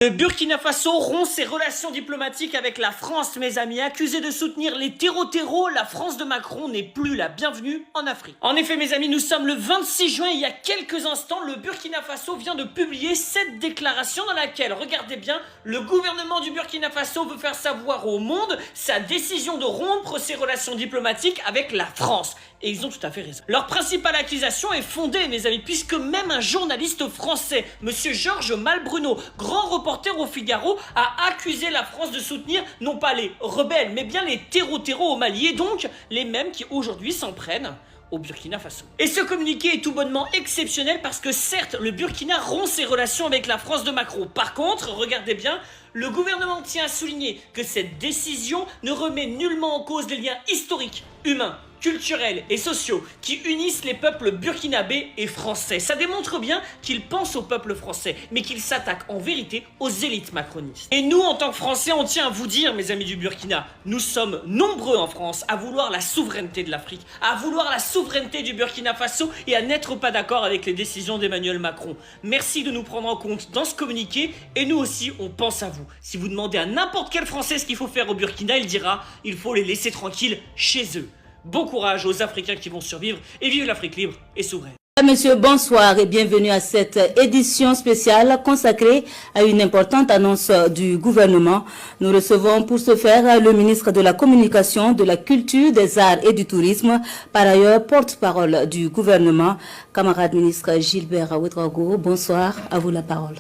Le Burkina Faso rompt ses relations diplomatiques avec la France, mes amis. Accusé de soutenir les terreaux, la France de Macron n'est plus la bienvenue en Afrique. En effet, mes amis, nous sommes le 26 juin et il y a quelques instants, le Burkina Faso vient de publier cette déclaration dans laquelle, regardez bien, le gouvernement du Burkina Faso veut faire savoir au monde sa décision de rompre ses relations diplomatiques avec la France. Et ils ont tout à fait raison. Leur principale accusation est fondée, mes amis, puisque même un journaliste français, monsieur Georges Malbruno, grand reporter au Figaro, a accusé la France de soutenir non pas les rebelles, mais bien les terreaux au Mali, et donc les mêmes qui aujourd'hui s'en prennent au Burkina Faso. Et ce communiqué est tout bonnement exceptionnel parce que certes, le Burkina rompt ses relations avec la France de Macron. Par contre, regardez bien, le gouvernement tient à souligner que cette décision ne remet nullement en cause les liens historiques, humains, culturels et sociaux qui unissent les peuples burkinabés et français. Ça démontre bien qu'ils pensent au peuple français, mais qu'ils s'attaquent en vérité aux élites macronistes. Et nous, en tant que Français, on tient à vous dire, mes amis du Burkina, nous sommes nombreux en France à vouloir la souveraineté de l'Afrique, à vouloir la souveraineté du Burkina Faso et à n'être pas d'accord avec les décisions d'Emmanuel Macron. Merci de nous prendre en compte dans ce communiqué et nous aussi, on pense à vous. Si vous demandez à n'importe quel Français ce qu'il faut faire au Burkina, il dira « il faut les laisser tranquilles chez eux ». Bon courage aux Africains qui vont survivre et vive l'Afrique libre et souveraine. Monsieur, bonsoir et bienvenue à cette édition spéciale consacrée à une importante annonce du gouvernement. Nous recevons pour ce faire le ministre de la Communication, de la Culture, des Arts et du Tourisme, par ailleurs porte-parole du gouvernement, camarade ministre Gilbert Ouedraogo. Bonsoir, à vous la parole.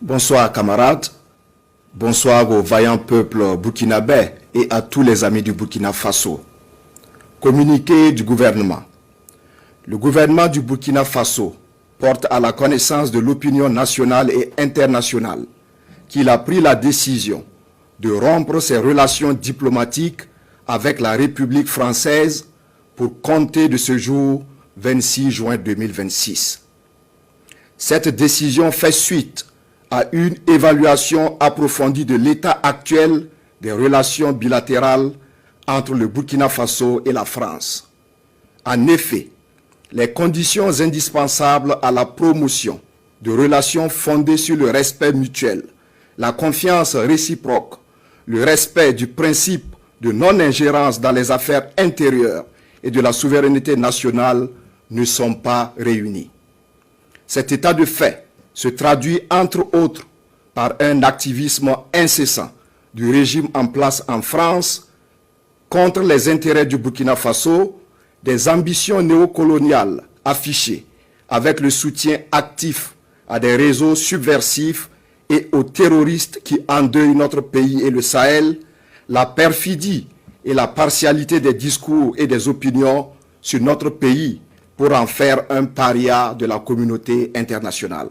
Bonsoir camarades, bonsoir au vaillant peuple burkinabé et à tous les amis du Burkina Faso. Communiqué du gouvernement. Le gouvernement du Burkina Faso porte à la connaissance de l'opinion nationale et internationale qu'il a pris la décision de rompre ses relations diplomatiques avec la République française pour compter de ce jour 26 juin 2026. Cette décision fait suite à une évaluation approfondie de l'état actuel des relations bilatérales entre le Burkina Faso et la France. En effet, les conditions indispensables à la promotion de relations fondées sur le respect mutuel, la confiance réciproque, le respect du principe de non-ingérence dans les affaires intérieures et de la souveraineté nationale ne sont pas réunies. Cet état de fait se traduit entre autres par un activisme incessant du régime en place en France contre les intérêts du Burkina Faso, des ambitions néocoloniales affichées avec le soutien actif à des réseaux subversifs et aux terroristes qui endeuillent notre pays et le Sahel, la perfidie et la partialité des discours et des opinions sur notre pays pour en faire un paria de la communauté internationale.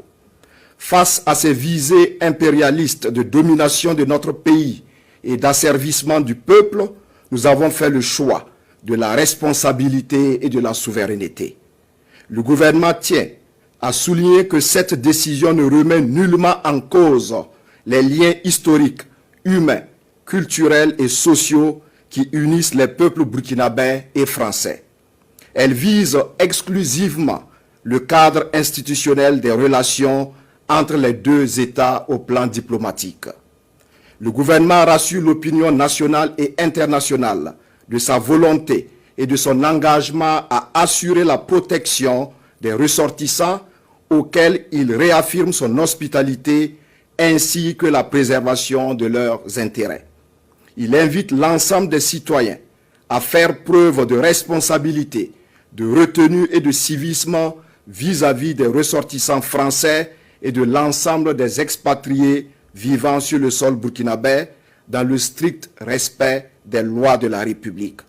Face à ces visées impérialistes de domination de notre pays et d'asservissement du peuple, nous avons fait le choix de la responsabilité et de la souveraineté. Le gouvernement tient à souligner que cette décision ne remet nullement en cause les liens historiques, humains, culturels et sociaux qui unissent les peuples burkinabés et français. Elle vise exclusivement le cadre institutionnel des relations entre les deux États au plan diplomatique. Le gouvernement rassure l'opinion nationale et internationale de sa volonté et de son engagement à assurer la protection des ressortissants auxquels il réaffirme son hospitalité ainsi que la préservation de leurs intérêts. Il invite l'ensemble des citoyens à faire preuve de responsabilité, de retenue et de civisme vis-à-vis des ressortissants français et de l'ensemble des expatriés vivant sur le sol burkinabé dans le strict respect des lois de la République.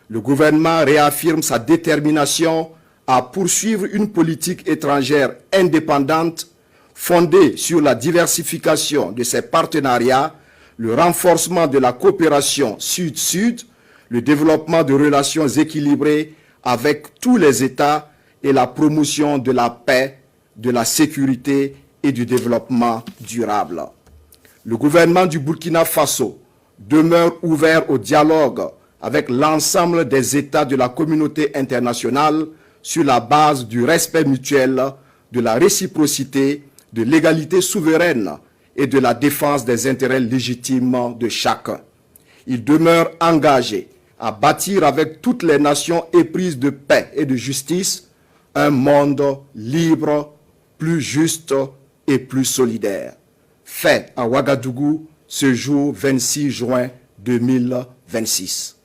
Le gouvernement réaffirme sa détermination à poursuivre une politique étrangère indépendante fondée sur la diversification de ses partenariats, le renforcement de la coopération sud-sud, le développement de relations équilibrées avec tous les États et la promotion de la paix, de la sécurité et du développement durable. Le gouvernement du Burkina Faso demeure ouvert au dialogue avec l'ensemble des États de la communauté internationale sur la base du respect mutuel, de la réciprocité, de l'égalité souveraine et de la défense des intérêts légitimes de chacun. Il demeure engagé à bâtir avec toutes les nations éprises de paix et de justice un monde libre, plus juste et plus solidaire. Fait à Ouagadougou ce jour 26 juin 2026.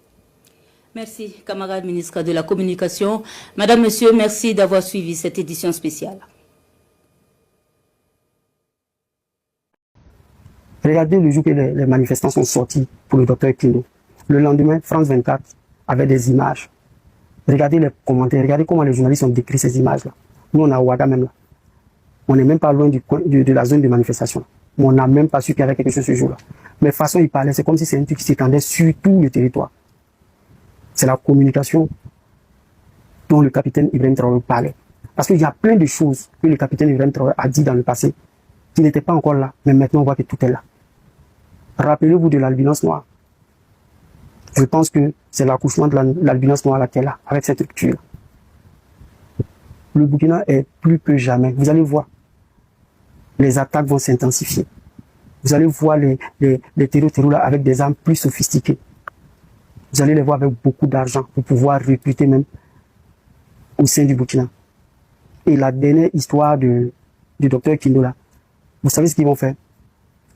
Merci, camarade ministre de la Communication. Madame, Monsieur, merci d'avoir suivi cette édition spéciale. Regardez le jour que les manifestants sont sortis pour le docteur Kindo. Le lendemain, France 24 avait des images. Regardez les commentaires, regardez comment les journalistes ont décrit ces images-là. Nous, on est à Ouaga même là. On n'est même pas loin de la zone de manifestation. Mais on n'a même pas su qu'il y avait quelque chose ce jour-là. Mais de toute façon, il parlait, c'est comme si c'est un truc qui s'étendait sur tout le territoire. C'est la communication dont le capitaine Ibrahim Traoré parlait. Parce qu'il y a plein de choses que le capitaine Ibrahim Traoré a dit dans le passé qui n'étaient pas encore là, mais maintenant on voit que tout est là. Rappelez-vous de l'albinos noire. Je pense que c'est l'accouchement de l'albinos noire là qui est là, avec cette structure. Le Burkina est plus que jamais. Vous allez voir, les attaques vont s'intensifier. Vous allez voir les terreaux là avec des armes plus sophistiquées. Vous allez les voir avec beaucoup d'argent pour pouvoir recruter même au sein du Burkina. Et la dernière histoire du docteur Kindo là, vous savez ce qu'ils vont faire?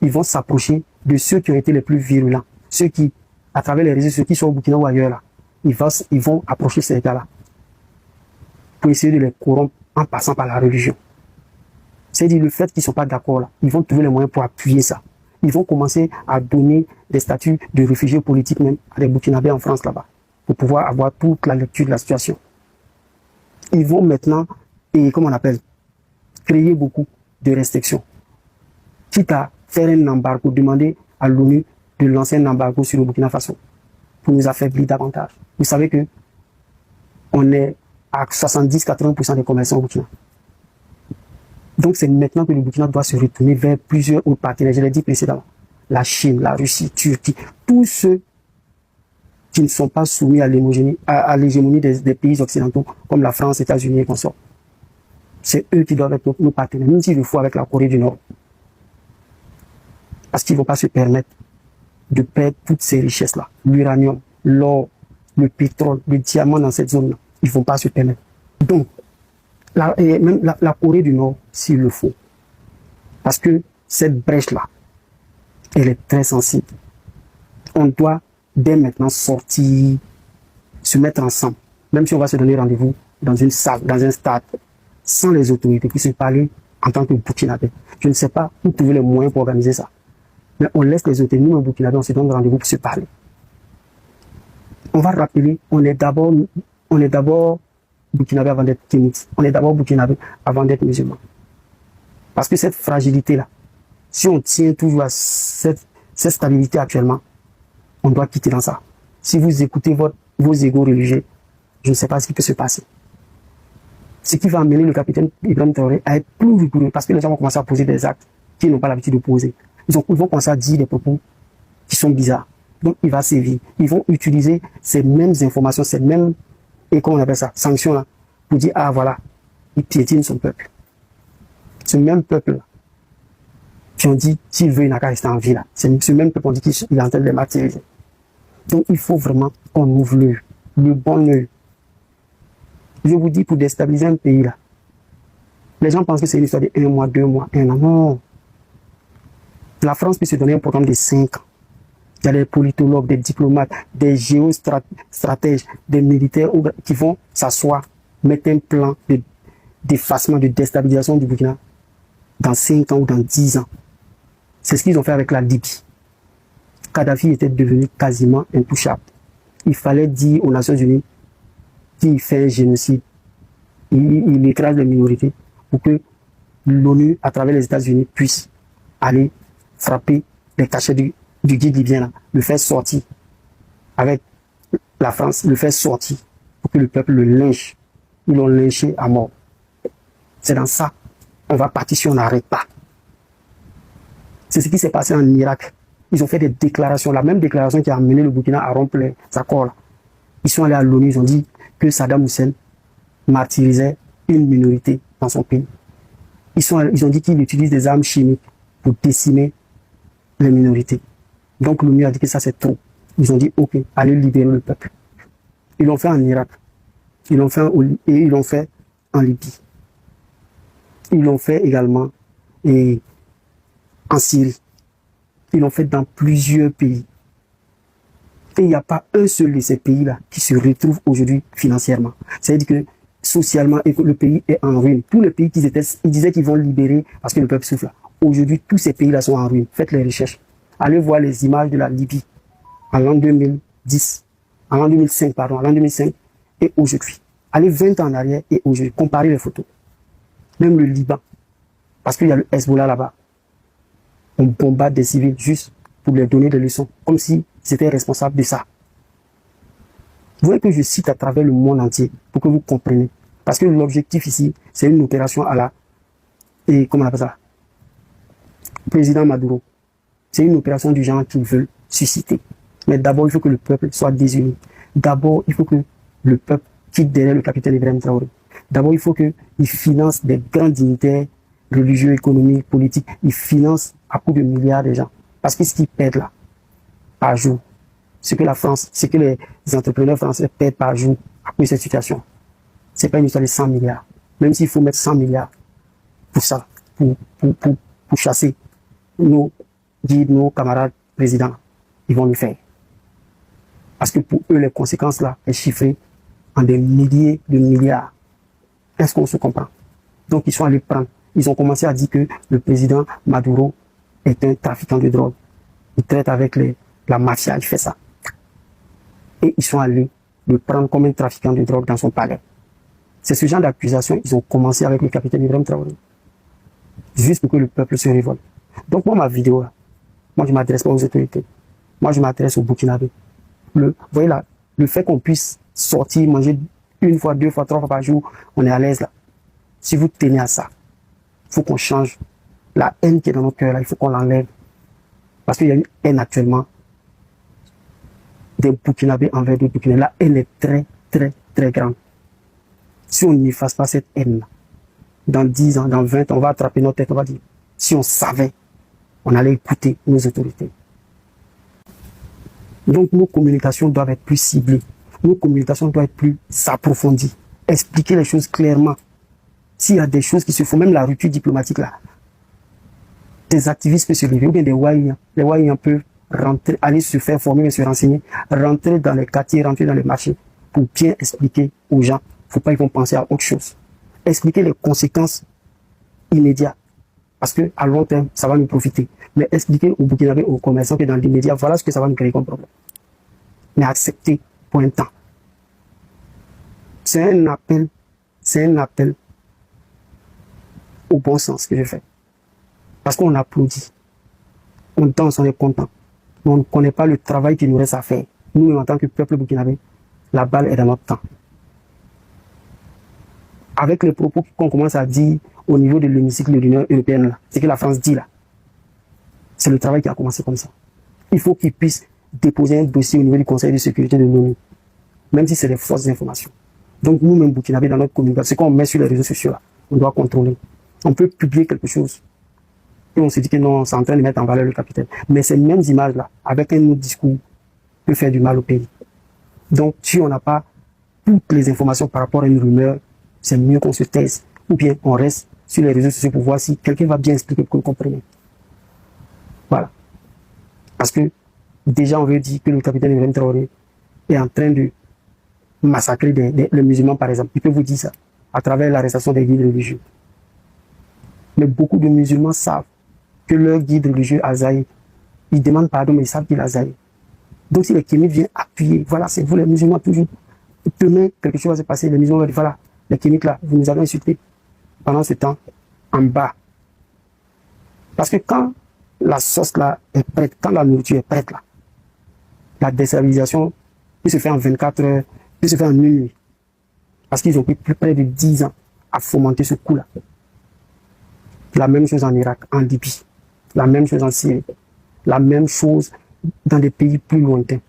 Ils vont s'approcher de ceux qui ont été les plus virulents. Ceux qui, à travers les réseaux sociaux, qui sont au Burkina ou ailleurs là, ils vont approcher ces gars-là pour essayer de les corrompre en passant par la religion. C'est-à-dire le fait qu'ils ne sont pas d'accord là, ils vont trouver les moyens pour appuyer ça. Ils vont commencer à donner des statuts de réfugiés politiques même à des Burkinabés en France là-bas, pour pouvoir avoir toute la lecture de la situation. Ils vont maintenant, créer beaucoup de restrictions. Quitte à faire un embargo, demander à l'ONU de lancer un embargo sur le Burkina Faso pour nous affaiblir davantage. Vous savez que on est à 70-80% des commerçants au Burkina. Donc c'est maintenant que le Burkina doit se retourner vers plusieurs autres partenaires. Je l'ai dit précédemment. La Chine, la Russie, Turquie, tous ceux qui ne sont pas soumis à l'hégémonie des pays occidentaux comme la France, les États-Unis et consorts. C'est eux qui doivent être nos partenaires, même s'il le faut avec la Corée du Nord. Parce qu'ils ne vont pas se permettre de perdre toutes ces richesses-là. L'uranium, l'or, le pétrole, le diamant dans cette zone-là. Ils ne vont pas se permettre. Donc, même la Corée du Nord, s'il le faut. Parce que cette brèche-là, elle est très sensible. On doit dès maintenant sortir, se mettre ensemble. Même si on va se donner rendez-vous dans une salle, dans un stade, sans les autorités, pour se parler en tant que Burkinabé. Je ne sais pas où trouver les moyens pour organiser ça. Mais on laisse les autorités, nous, Burkinabé, on se donne rendez-vous pour se parler. On va rappeler, on est d'abord Burkinabé avant d'être kémite. On est d'abord Burkinabé avant d'être musulman. Parce que cette fragilité-là, si on tient toujours à cette stabilité actuellement, on doit quitter dans ça. Si vous écoutez vos égos religieux, je ne sais pas ce qui peut se passer. Ce qui va amener le capitaine Ibrahim Traoré à être plus rigoureux, parce que les gens vont commencer à poser des actes qu'ils n'ont pas l'habitude de poser. Ils vont commencer à dire des propos qui sont bizarres. Donc il va sévir. Ils vont utiliser ces mêmes informations, ces mêmes, et comment on appelle ça, sanctions-là, pour dire, ah voilà, il piétine son peuple. Ce même peuple-là, qui ont dit, s'il veut, il n'a qu'à rester en vie là. C'est ce même peuple, on dit qu'il est en train de les martyriser. Donc il faut vraiment qu'on ouvre le bon œil. Je vous dis, pour déstabiliser un pays là, les gens pensent que c'est une histoire de 1 mois, 2 mois, 1 an. Non. La France peut se donner un programme de 5 ans. Il y a des politologues, des diplomates, des géostratèges, des militaires qui vont s'asseoir, mettre un plan d'effacement, de déstabilisation du Burkina dans 5 ans ou dans 10 ans. C'est ce qu'ils ont fait avec la Libye. Kadhafi était devenu quasiment intouchable. Il fallait dire aux Nations Unies qu'il fait un génocide. Il écrase les minorités pour que l'ONU, à travers les États-Unis, puisse aller frapper les cachets du guide libyen, là, le faire sortir avec la France, le faire sortir pour que le peuple le lynche. Ils l'ont lynché à mort. C'est dans ça. On va partir si on n'arrête pas. C'est ce qui s'est passé en Irak. Ils ont fait des déclarations, la même déclaration qui a amené le Burkina à rompre les accords. Là. Ils sont allés à l'ONU, ils ont dit que Saddam Hussein martyrisait une minorité dans son pays. Ils ont dit qu'il utilise des armes chimiques pour décimer les minorités. Donc l'ONU a dit que ça c'est trop. Ils ont dit ok, allez libérer le peuple. Ils l'ont fait en Irak, ils l'ont fait en Libye, ils l'ont fait également en Syrie, ils l'ont fait dans plusieurs pays. Et il n'y a pas un seul de ces pays-là qui se retrouve aujourd'hui financièrement. C'est-à-dire que socialement, le pays est en ruine. Tous les pays ils disaient qu'ils vont libérer parce que le peuple souffre. Aujourd'hui, tous ces pays-là sont en ruine. Faites les recherches. Allez voir les images de la Libye en l'an 2010, en l'an 2005, et aujourd'hui. Allez 20 ans en arrière et aujourd'hui. Comparez les photos. Même le Liban. Parce qu'il y a le Hezbollah là-bas. On bombarde des civils juste pour leur donner des leçons. Comme si c'était responsable de ça. Vous voyez que je cite à travers le monde entier pour que vous compreniez. Parce que l'objectif ici, c'est une opération à la... Et comment on appelle ça? Président Maduro. C'est une opération du genre qu'ils veulent susciter. Mais d'abord, il faut que le peuple soit désuni. D'abord, il faut que le peuple quitte derrière le capitaine Ibrahim Traoré. D'abord, il faut qu'il finance des grands dignitaires religieux, économiques, politiques. Il finance à coups de milliards de gens. Parce que ce qu'ils perdent là, par jour, ce que les entrepreneurs français perdent par jour à cause de cette situation, c'est pas une histoire de 100 milliards. Même s'il faut mettre 100 milliards pour ça, pour chasser nos guides, nos camarades présidents, ils vont le faire. Parce que pour eux, les conséquences là sont chiffrées en des milliers de milliards. Est-ce qu'on se comprend? Donc ils sont allés prendre. Ils ont commencé à dire que le président Maduro est un trafiquant de drogue. Il traite avec la mafia, il fait ça. Et ils sont allés le prendre comme un trafiquant de drogue dans son palais. C'est ce genre d'accusation, ils ont commencé avec le capitaine Ibrahim Traoré. Juste pour que le peuple se révolte. Donc moi, ma vidéo, là, moi je ne m'adresse pas aux autorités. Moi je m'adresse aux Burkinabés. Vous voyez là, le fait qu'on puisse sortir, manger une fois, deux fois, trois fois par jour, on est à l'aise là. Si vous tenez à ça, il faut qu'on change. La haine qui est dans nos cœurs là, il faut qu'on l'enlève. Parce qu'il y a une haine actuellement des Burkinabés envers des Burkinabés. La haine est très, très, très grande. Si on n'efface pas cette haine-là, dans 10 ans, dans 20 ans, on va attraper notre tête, on va dire, si on savait, on allait écouter nos autorités. Donc nos communications doivent être plus ciblées. Nos communications doivent être plus approfondies. Expliquer les choses clairement. S'il y a des choses qui se font, même la rupture diplomatique là, des activistes peuvent se lever, ou bien des Wahïens. Les Wahïens peuvent rentrer, aller se faire former et se renseigner, rentrer dans les quartiers, rentrer dans les marchés, pour bien expliquer aux gens. Faut pas qu'ils vont penser à autre chose. Expliquer les conséquences immédiates. Parce que à long terme, ça va nous profiter. Mais expliquer aux Burkinabés, aux commerçants que dans l'immédiat, voilà ce que ça va nous créer comme problème. Mais accepter pour un temps. C'est un appel au bon sens que je fais. Parce qu'on applaudit. On danse, on est content. Mais on ne connaît pas le travail qu'il nous reste à faire. Nous, en tant que peuple burkinabé, la balle est dans notre temps. Avec les propos qu'on commence à dire au niveau de l'hémicycle de l'Union européenne, c'est que la France dit là. C'est le travail qui a commencé comme ça. Il faut qu'ils puissent déposer un dossier au niveau du Conseil de sécurité de l'ONU, même si c'est des fausses informations. Donc nous-mêmes, Burkinabé, dans notre communication, ce qu'on met sur les réseaux sociaux, là, on doit contrôler. On peut publier quelque chose et on se dit que non, c'est en train de mettre en valeur le capitaine. Mais ces mêmes images-là, avec un autre discours, peut faire du mal au pays. Donc si on n'a pas toutes les informations par rapport à une rumeur, c'est mieux qu'on se taise. Ou bien on reste sur les réseaux sociaux pour voir si quelqu'un va bien expliquer pour que vous compreniez. Voilà. Parce que déjà on veut dire que le capitaine Ibrahim Traoré est en train de massacrer les musulmans par exemple. Il peut vous dire ça à travers l'arrestation des guides religieux. Mais beaucoup de musulmans savent que leur guide religieux Azaï, ils demandent pardon mais ils savent qu'il est Azaï. Donc si les kémites viennent appuyer, voilà c'est vous les musulmans toujours. Demain quelque chose va se passer, les musulmans vont dire voilà, les kémites là, vous nous avez insultés pendant ce temps en bas. Parce que quand la sauce là est prête, quand la nourriture est prête là, la déstabilisation peut se faire en 24 heures, peut se faire en une nuit. Parce qu'ils ont pris plus près de 10 ans à fomenter ce coup là. La même chose en Irak, en Libye, la même chose en Syrie, la même chose dans des pays plus lointains.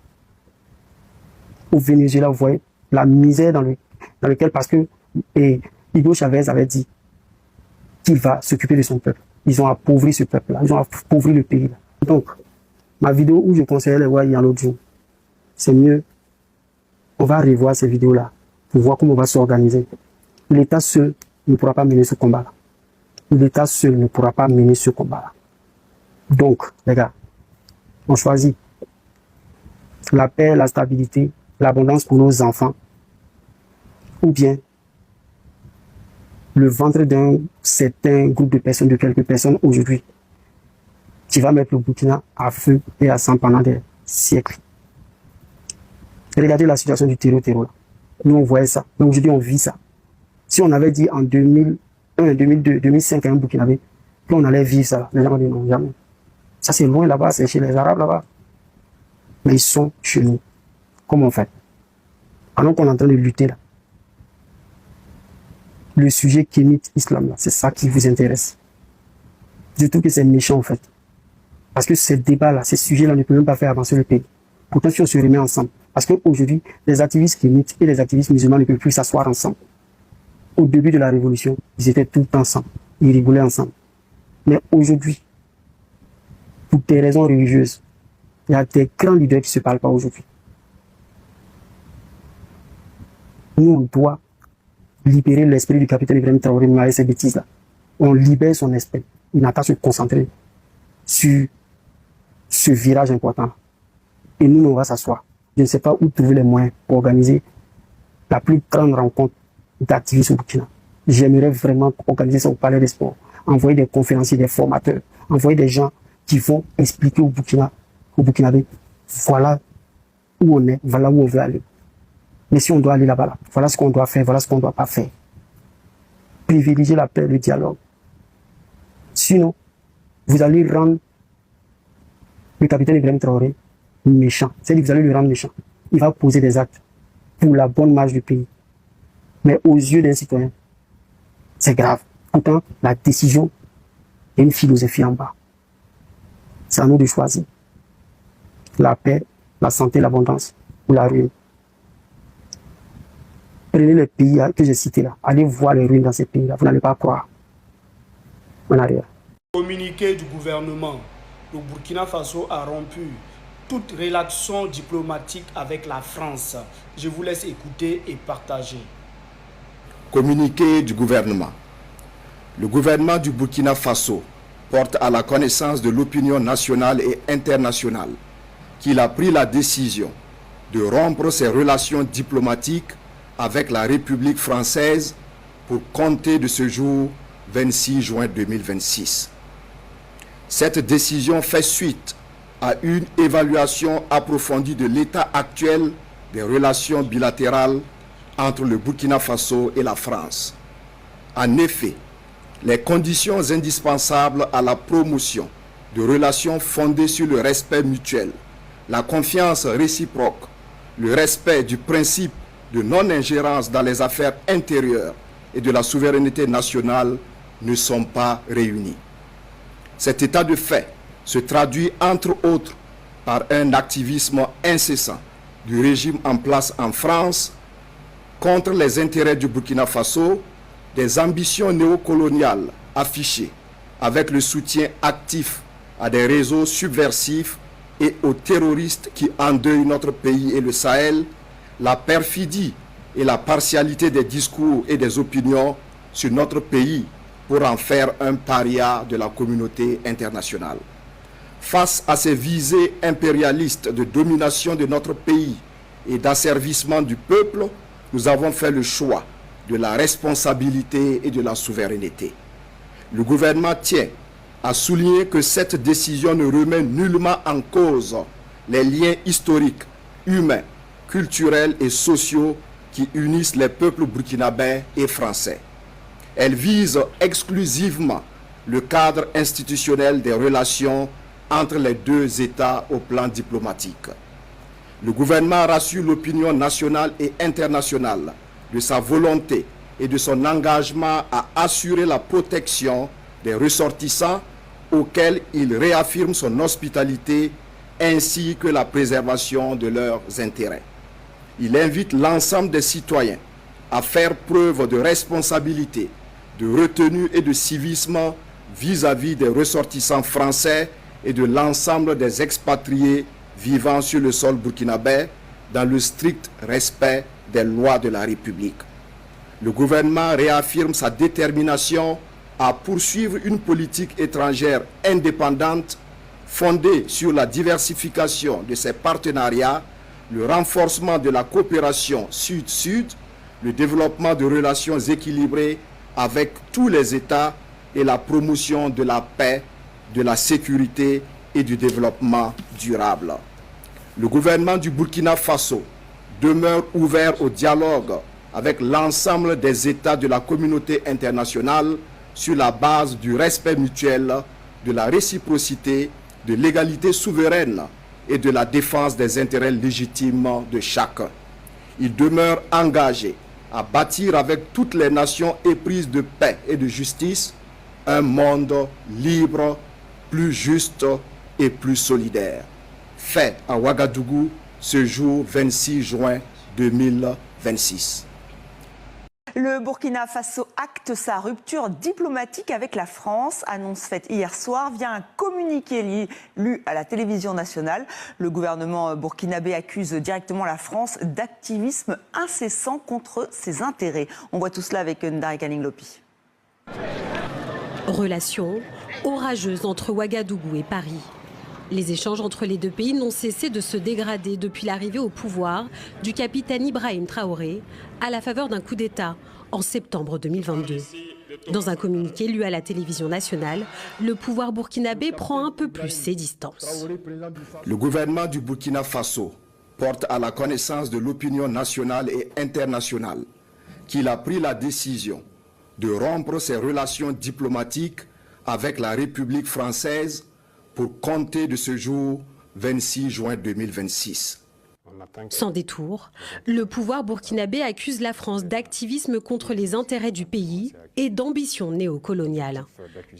Au Venezuela, vous voyez la misère dans lequel, parce que Hugo Chavez avait dit qu'il va s'occuper de son peuple. Ils ont appauvri ce peuple-là, ils ont appauvri le pays-là. Donc, ma vidéo où je conseillais les voir hier l'autre jour, c'est mieux, on va revoir ces vidéos-là pour voir comment on va s'organiser. L'État seul ne pourra pas mener ce combat-là. L'État seul ne pourra pas mener ce combat-là. Donc, les gars, on choisit la paix, la stabilité, l'abondance pour nos enfants, ou bien le ventre d'un certain groupe de personnes, de quelques personnes aujourd'hui, qui va mettre le Burkina à feu et à sang pendant des siècles. Regardez la situation du terreau là. Nous, on voyait ça. Mais aujourd'hui, on vit ça. Si on avait dit en 2001, 2002, 2005 à un Burkinabé, qu'on allait vivre ça, les gens ont dit non, jamais. Ça, c'est loin là-bas, c'est chez les Arabes là-bas. Mais ils sont chez nous. Comment on fait? Alors qu'on est en train de lutter là. Le sujet kémite islam là, c'est ça qui vous intéresse. Je trouve que c'est méchant en fait. Parce que ces débats-là, ces sujets-là ne peuvent même pas faire avancer le pays. Pourtant, si on se remet ensemble, parce qu'aujourd'hui, les activistes kémites et les activistes musulmans ne peuvent plus s'asseoir ensemble. Au début de la révolution, ils étaient tous ensemble. Ils rigolaient ensemble. Mais aujourd'hui, pour des raisons religieuses, il y a des grands leaders qui ne se parlent pas aujourd'hui. Nous, on doit libérer l'esprit du capitaine Ibrahim Traoré de marier ces bêtises-là. On libère son esprit. Il n'a qu'à se concentrer sur ce virage important. Et nous, on va s'asseoir. Je ne sais pas où trouver les moyens pour organiser la plus grande rencontre d'activistes au Burkina. J'aimerais vraiment organiser ça au Palais des Sports. Envoyer des conférenciers, des formateurs, envoyer des gens qui vont expliquer au Burkinabé, voilà où on est, voilà où on veut aller. Mais si on doit aller là-bas, voilà ce qu'on doit faire, voilà ce qu'on ne doit pas faire. Privilégier la paix, le dialogue. Sinon, vous allez rendre le capitaine Ibrahim Traoré méchant. C'est-à-dire que vous allez le rendre méchant. Il va poser des actes pour la bonne marche du pays. Mais aux yeux d'un citoyen, c'est grave. Pourtant, la décision est une philosophie en bas. C'est à nous de choisir. La paix, la santé, l'abondance ou la ruine. Prenez les pays que j'ai cités là. Allez voir les ruines dans ces pays-là. Vous n'allez pas croire. En arrière. Communiqué du gouvernement, le Burkina Faso a rompu toute relation diplomatique avec la France. Je vous laisse écouter et partager. Communiqué du gouvernement. Le gouvernement du Burkina Faso porte à la connaissance de l'opinion nationale et internationale qu'il a pris la décision de rompre ses relations diplomatiques avec la République française pour compter de ce jour 26 juin 2026. Cette décision fait suite à une évaluation approfondie de l'état actuel des relations bilatérales entre le Burkina Faso et la France. En effet, les conditions indispensables à la promotion de relations fondées sur le respect mutuel, la confiance réciproque, le respect du principe de non-ingérence dans les affaires intérieures et de la souveraineté nationale ne sont pas réunies. Cet état de fait se traduit entre autres par un activisme incessant du régime en place en France contre les intérêts du Burkina Faso, des ambitions néocoloniales affichées avec le soutien actif à des réseaux subversifs et aux terroristes qui endeuillent notre pays et le Sahel, la perfidie et la partialité des discours et des opinions sur notre pays pour en faire un paria de la communauté internationale. Face à ces visées impérialistes de domination de notre pays et d'asservissement du peuple, nous avons fait le choix de la responsabilité et de la souveraineté. Le gouvernement tient à souligner que cette décision ne remet nullement en cause les liens historiques, humains, culturels et sociaux qui unissent les peuples burkinabés et français. Elle vise exclusivement le cadre institutionnel des relations entre les deux États au plan diplomatique. Le gouvernement rassure l'opinion nationale et internationale de sa volonté et de son engagement à assurer la protection des ressortissants auxquels il réaffirme son hospitalité ainsi que la préservation de leurs intérêts. Il invite l'ensemble des citoyens à faire preuve de responsabilité, de retenue et de civisme vis-à-vis des ressortissants français et de l'ensemble des expatriés vivant sur le sol burkinabé dans le strict respect des lois de la République. Le gouvernement réaffirme sa détermination à poursuivre une politique étrangère indépendante fondée sur la diversification de ses partenariats, le renforcement de la coopération sud-sud, le développement de relations équilibrées avec tous les États et la promotion de la paix, de la sécurité et du développement durable. Le gouvernement du Burkina Faso demeure ouvert au dialogue avec l'ensemble des États de la communauté internationale sur la base du respect mutuel, de la réciprocité, de l'égalité souveraine et de la défense des intérêts légitimes de chacun. Il demeure engagé à bâtir avec toutes les nations éprises de paix et de justice un monde libre, plus juste et plus solidaire. Fait à Ouagadougou ce jour 26 juin 2026. Le Burkina Faso acte sa rupture diplomatique avec la France, annonce faite hier soir via un communiqué lu à la télévision nationale. Le gouvernement burkinabé accuse directement la France d'activisme incessant contre ses intérêts. On voit tout cela avec Ndari Kalinglopi. Relations orageuses entre Ouagadougou et Paris. Les échanges entre les deux pays n'ont cessé de se dégrader depuis l'arrivée au pouvoir du capitaine Ibrahim Traoré à la faveur d'un coup d'État en septembre 2022. Dans un communiqué lu à la télévision nationale, le pouvoir burkinabé prend un peu plus ses distances. Le gouvernement du Burkina Faso porte à la connaissance de l'opinion nationale et internationale qu'il a pris la décision de rompre ses relations diplomatiques avec la République française pour compter de ce jour 26 juin 2026. Sans détour, le pouvoir burkinabé accuse la France d'activisme contre les intérêts du pays et d'ambition néocoloniale.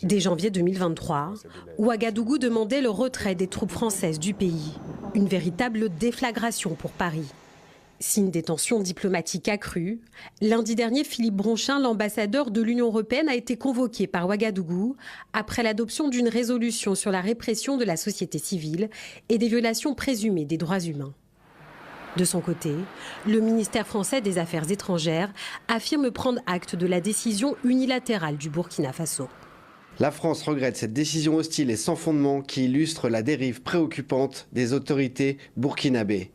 Dès janvier 2023, Ouagadougou demandait le retrait des troupes françaises du pays. Une véritable déflagration pour Paris. Signe des tensions diplomatiques accrues, lundi dernier, Philippe Bronchin, l'ambassadeur de l'Union européenne, a été convoqué par Ouagadougou après l'adoption d'une résolution sur la répression de la société civile et des violations présumées des droits humains. De son côté, le ministère français des Affaires étrangères affirme prendre acte de la décision unilatérale du Burkina Faso. La France regrette cette décision hostile et sans fondement qui illustre la dérive préoccupante des autorités burkinabées.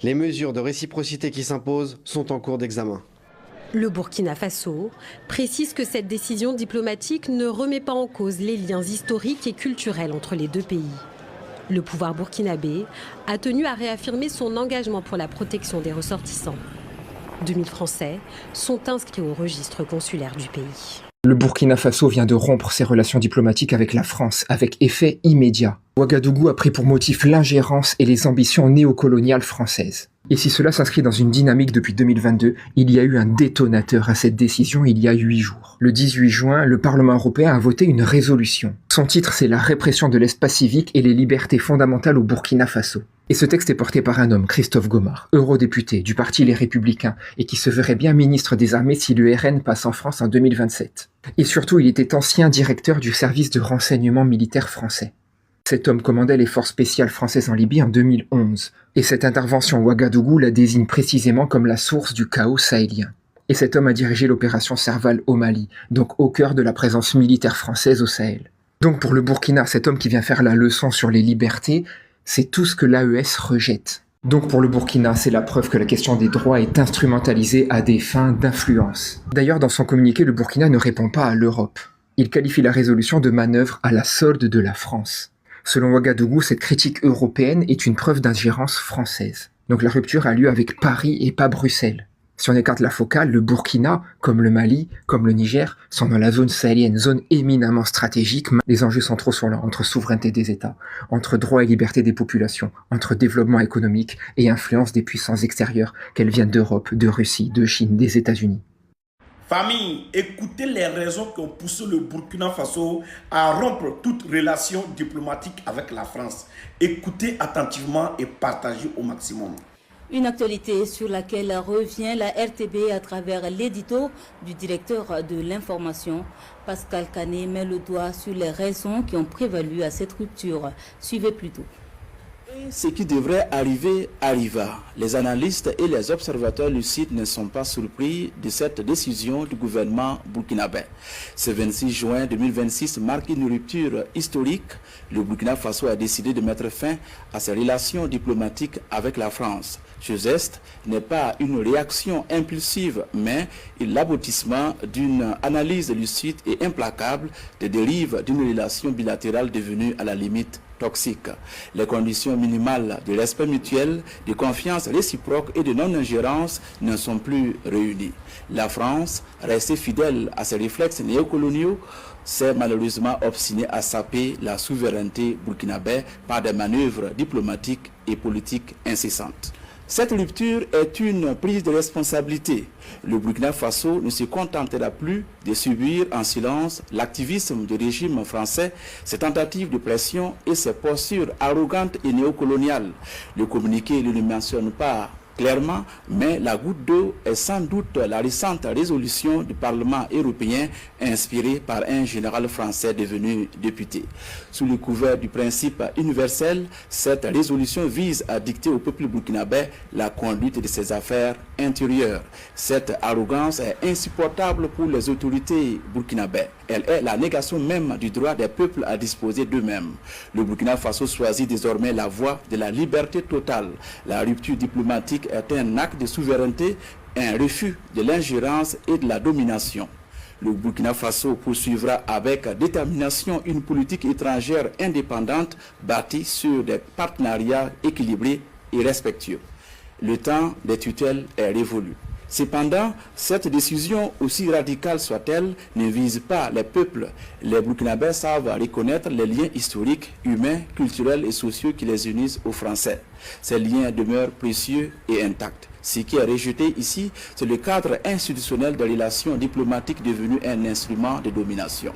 Les mesures de réciprocité qui s'imposent sont en cours d'examen. Le Burkina Faso précise que cette décision diplomatique ne remet pas en cause les liens historiques et culturels entre les deux pays. Le pouvoir burkinabé a tenu à réaffirmer son engagement pour la protection des ressortissants. 2000 Français sont inscrits au registre consulaire du pays. Le Burkina Faso vient de rompre ses relations diplomatiques avec la France, avec effet immédiat. Ouagadougou a pris pour motif l'ingérence et les ambitions néocoloniales françaises. Et si cela s'inscrit dans une dynamique depuis 2022, il y a eu un détonateur à cette décision il y a 8 jours. Le 18 juin, le Parlement européen a voté une résolution. Son titre, c'est « La répression de l'espace civique et les libertés fondamentales au Burkina Faso ». Et ce texte est porté par un homme, Christophe Gomard, eurodéputé du parti Les Républicains et qui se verrait bien ministre des Armées si le RN passe en France en 2027. Et surtout, il était ancien directeur du service de renseignement militaire français. Cet homme commandait les forces spéciales françaises en Libye en 2011. Et cette intervention à Ouagadougou la désigne précisément comme la source du chaos sahélien. Et cet homme a dirigé l'opération Serval au Mali, donc au cœur de la présence militaire française au Sahel. Donc pour le Burkina, cet homme qui vient faire la leçon sur les libertés, c'est tout ce que l'AES rejette. Donc pour le Burkina, c'est la preuve que la question des droits est instrumentalisée à des fins d'influence. D'ailleurs, dans son communiqué, le Burkina ne répond pas à l'Europe. Il qualifie la résolution de manœuvre à la solde de la France. Selon Ouagadougou, cette critique européenne est une preuve d'ingérence française. Donc la rupture a lieu avec Paris et pas Bruxelles. Si on écarte la focale, le Burkina, comme le Mali, comme le Niger, sont dans la zone sahélienne, zone éminemment stratégique. Les enjeux centraux sont là, entre souveraineté des États, entre droits et liberté des populations, entre développement économique et influence des puissances extérieures, qu'elles viennent d'Europe, de Russie, de Chine, des États-Unis. Famille, écoutez les raisons qui ont poussé le Burkina Faso à rompre toute relation diplomatique avec la France. Écoutez attentivement et partagez au maximum. Une actualité sur laquelle revient la RTB à travers l'édito du directeur de l'information. Pascal Canet met le doigt sur les raisons qui ont prévalu à cette rupture. Suivez plutôt. Ce qui devrait arriver arriva. Les analystes et les observateurs lucides ne sont pas surpris de cette décision du gouvernement burkinabé. Ce 26 juin 2026 marque une rupture historique. Le Burkina Faso a décidé de mettre fin à ses relations diplomatiques avec la France. Ce geste n'est pas une réaction impulsive, mais l'aboutissement d'une analyse lucide et implacable des dérives d'une relation bilatérale devenue à la limite toxique. Les conditions minimales de respect mutuel, de confiance réciproque et de non-ingérence ne sont plus réunies. La France, restée fidèle à ses réflexes néocoloniaux, s'est malheureusement obstinée à saper la souveraineté burkinabé par des manœuvres diplomatiques et politiques incessantes. Cette rupture est une prise de responsabilité. Le Burkina Faso ne se contentera plus de subir en silence l'activisme du régime français, ses tentatives de pression et ses postures arrogantes et néocoloniales. Le communiqué ne le mentionne pas clairement, mais la goutte d'eau est sans doute la récente résolution du Parlement européen inspirée par un général français devenu député. Sous le couvert du principe universel, cette résolution vise à dicter au peuple burkinabé la conduite de ses affaires intérieures. Cette arrogance est insupportable pour les autorités burkinabées. Elle est la négation même du droit des peuples à disposer d'eux-mêmes. Le Burkina Faso choisit désormais la voie de la liberté totale. La rupture diplomatique est un acte de souveraineté, un refus de l'ingérence et de la domination. Le Burkina Faso poursuivra avec détermination une politique étrangère indépendante bâtie sur des partenariats équilibrés et respectueux. Le temps des tutelles est révolu. Cependant, cette décision, aussi radicale soit-elle, ne vise pas les peuples. Les Burkinabés savent reconnaître les liens historiques, humains, culturels et sociaux qui les unissent aux Français. Ces liens demeurent précieux et intacts. Ce qui est rejeté ici, c'est le cadre institutionnel de relations diplomatiques devenu un instrument de domination.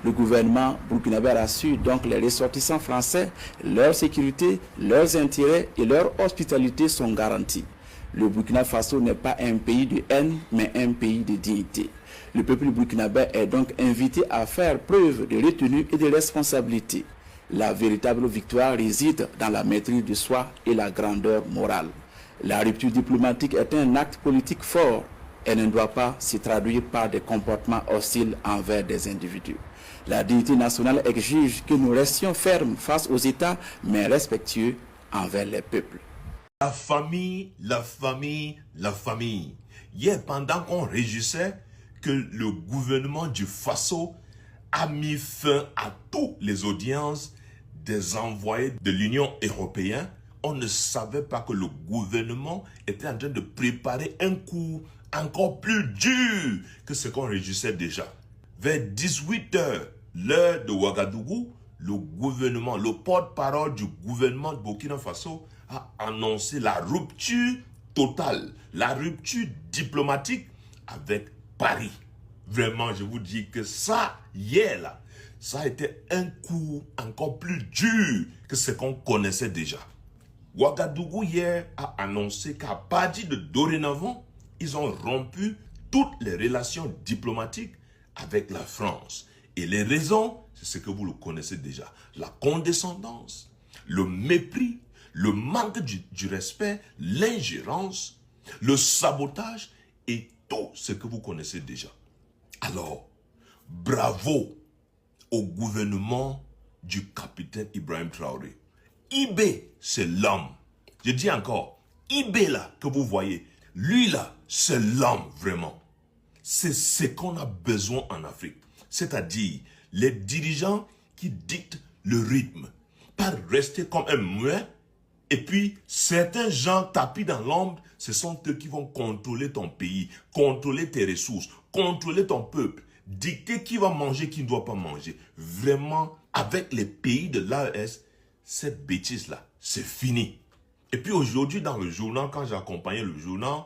Le gouvernement burkinabé rassure donc les ressortissants français, leur sécurité, leurs intérêts et leur hospitalité sont garantis. Le Burkina Faso n'est pas un pays de haine, mais un pays de dignité. Le peuple burkinabé est donc invité à faire preuve de retenue et de responsabilité. La véritable victoire réside dans la maîtrise de soi et la grandeur morale. La rupture diplomatique est un acte politique fort. Elle ne doit pas se traduire par des comportements hostiles envers des individus. La dignité nationale exige que nous restions fermes face aux États, mais respectueux envers les peuples. La famille, la famille, la famille. Hier, pendant qu'on réjouissait que le gouvernement du Faso a mis fin à toutes les audiences des envoyés de l'Union européenne, on ne savait pas que le gouvernement était en train de préparer un coup encore plus dur que ce qu'on réjouissait déjà. Vers 18 h, l'heure de Ouagadougou, le gouvernement, le porte-parole du gouvernement de Burkina Faso a annoncé la rupture totale, la rupture diplomatique avec Paris. Vraiment, je vous dis que ça, hier là, ça a été un coup encore plus dur que ce qu'on connaissait déjà. Ouagadougou hier a annoncé qu'à partir de dorénavant, ils ont rompu toutes les relations diplomatiques avec la France. Et les raisons, c'est ce que vous le connaissez déjà. La condescendance, le mépris, le manque du respect, l'ingérence, le sabotage et tout ce que vous connaissez déjà. Alors, bravo au gouvernement du capitaine Ibrahim Traoré. Ibé, c'est l'homme. Je dis encore, Ibé là, que vous voyez, lui là, c'est l'homme vraiment. C'est ce qu'on a besoin en Afrique. C'est-à-dire, les dirigeants qui dictent le rythme. Pas rester comme un muet. Et puis, certains gens tapis dans l'ombre, ce sont eux qui vont contrôler ton pays, contrôler tes ressources, contrôler ton peuple, dicter qui va manger, qui ne doit pas manger. Vraiment, avec les pays de l'AES, cette bêtise-là, c'est fini. Et puis aujourd'hui, dans le journal, quand j'accompagnais le journal,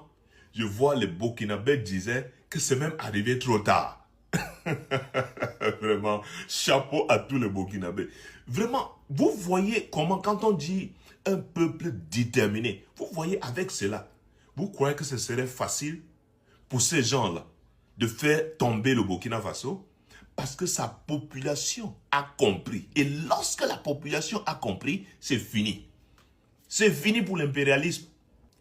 je vois les Burkinabés disaient que c'est même arrivé trop tard. Vraiment, chapeau à tous les Burkinabés. Vraiment, vous voyez comment, quand on dit un peuple déterminé, vous voyez avec cela, vous croyez que ce serait facile pour ces gens-là de faire tomber le Burkina Faso? Parce que sa population a compris. Et lorsque la population a compris, c'est fini. C'est fini pour l'impérialisme.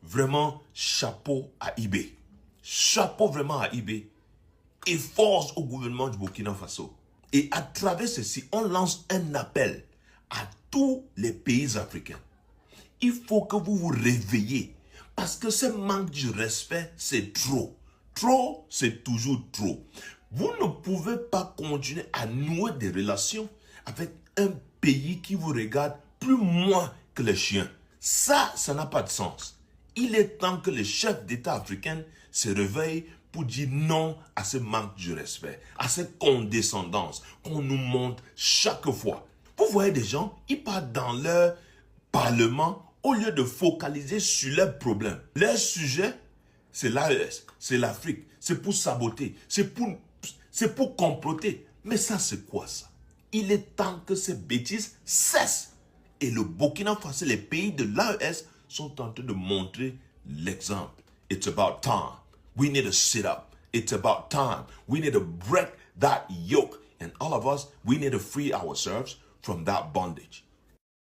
Vraiment, chapeau à IB. Chapeau vraiment à IB. Et force au gouvernement du Burkina Faso. Et à travers ceci, on lance un appel à tous les pays africains. Il faut que vous vous réveillez. Parce que ce manque de respect, c'est trop. Trop, c'est toujours trop. Vous ne pouvez pas continuer à nouer des relations avec un pays qui vous regarde plus moins que les chiens. Ça n'a pas de sens. Il est temps que les chefs d'État africains se réveillent pour dire non à ce manque de respect, à cette condescendance qu'on nous montre chaque fois. Vous voyez des gens, ils partent dans leur parlement au lieu de focaliser sur leurs problèmes. Leur sujet, c'est l'AES, c'est l'Afrique, c'est pour saboter, c'est pour comploter. Mais ça, c'est quoi ça? Il est temps que ces bêtises cessent. Et le Burkina Faso, les pays de l'AES sont en train de montrer l'exemple. It's about time. We need to sit up. It's about time. We need to break that yoke. And all of us, we need to free ourselves from that bondage.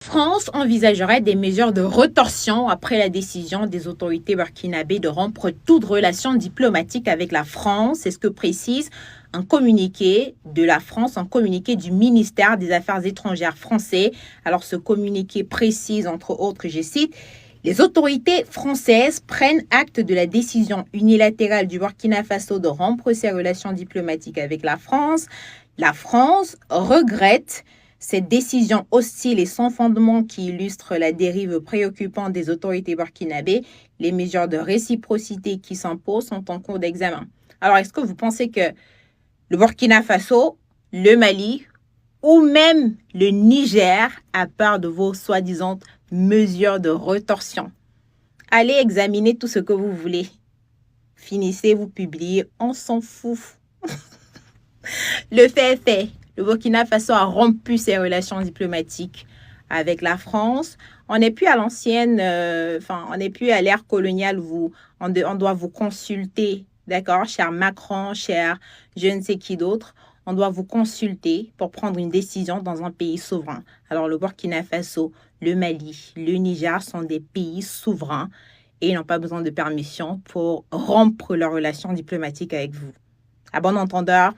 France envisagerait des mesures de rétorsion après la décision des autorités burkinabées de rompre toute relation diplomatique avec la France. C'est ce que précise un communiqué de la France, un communiqué du ministère des Affaires étrangères français. Alors ce communiqué précise, entre autres, je cite, « Les autorités françaises prennent acte de la décision unilatérale du Burkina Faso de rompre ses relations diplomatiques avec la France. La France regrette cette décision hostile et sans fondement qui illustre la dérive préoccupante des autorités burkinabées. Les mesures de réciprocité qui s'imposent sont en cours d'examen. » Alors, est-ce que vous pensez que le Burkina Faso, le Mali ou même le Niger a peur de vos soi-disant mesures de rétorsion? Allez examiner tout ce que vous voulez. Finissez, vous publiez, on s'en fout. Le fait est fait. Le Burkina Faso a rompu ses relations diplomatiques avec la France. On n'est plus à l'ancienne, on n'est plus à l'ère coloniale où on doit vous consulter, d'accord, cher Macron, cher je ne sais qui d'autre. On doit vous consulter pour prendre une décision dans un pays souverain. Alors le Burkina Faso, le Mali, le Niger sont des pays souverains et ils n'ont pas besoin de permission pour rompre leurs relations diplomatiques avec vous. À bon entendeur,